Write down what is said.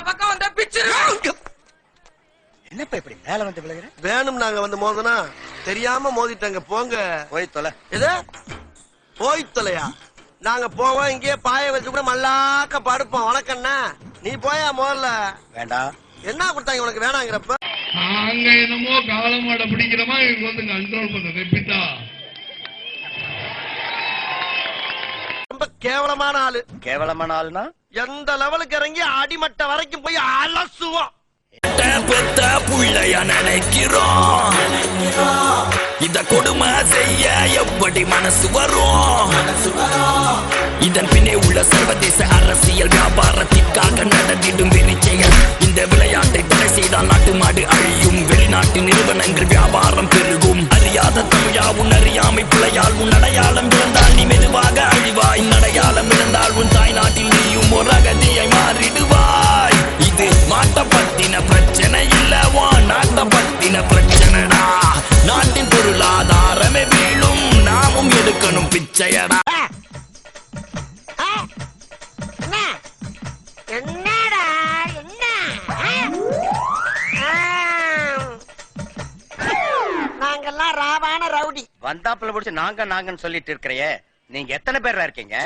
பக்கம் வந்தா பிச்சிரு. என்னப்பா இப்படி மேல வந்து விழுகிற? வேணும் நாங்க வந்து மோதனா தெரியாம மோதிட்டாங்க. போங்க போய் தொலை. எது போய் தொலையா? நாங்க போவோம், இங்கேயே பாய வச்சு கூட மல்லாக்க படுப்போம். வணக்கண்ணா, நீ போயா முதல்ல. வேண்டாம். என்ன கொடுத்தாங்க உனக்கு வேணாங்கிறப்ப? நாங்க என்னமோ காலமாட பிடிக்கிறோமா இவங்க வந்து கண்ட்ரோல் பண்ண ரெப்பிட்டா. ரொம்ப கேவலமான ஆளு. கேவலமான ஆளுனா எந்த லெவலுக்கு இறங்கி அடிமட்ட வரைக்கும் போய் அலசுவோம். புள்ளைய நினைக்கிறோம், இத கொடுமை செய்ய எப்படி மனசு வரும்? இதன் பின்னே உள்ள சர்வதேச அரசியல் வியாபாரத்திற்காக நடத்திடும் வெறிச்செயல். இந்த விளையாட்டை தடை செய்தால் நாட்டு மாடு அழியும், வெளிநாட்டு நிறுவனங்கள் வியாபாரம் பெருகும். அறியாத தமிழா உன் அறியாமை பிள்ளையால் உன் அடையாளம் இழந்தால் நீ மெதுவாக அழிவாய். அடையாளம் இழந்தால் உன் தாய் நாட்டில் நீயும் ஒரு அகதியை மாறிடுவாய். இது மாட்ட பத்தின பிரச்சனை இல்லவா, நாட்ட பத்தின பிரச்சனைடா. நாட்டின் பொருளாதாரமே வீழும், நாமும் எடுக்கணும் பிச்சையடா. என்னடா என்ன நாங்கெல்லாம் ராவான ரவுடி. வந்தாப்புல பிடிச்சு நாங்கன்னு சொல்லிட்டு இருக்கிறையே, நீங்க எத்தனை பேர்ல இருக்கீங்க?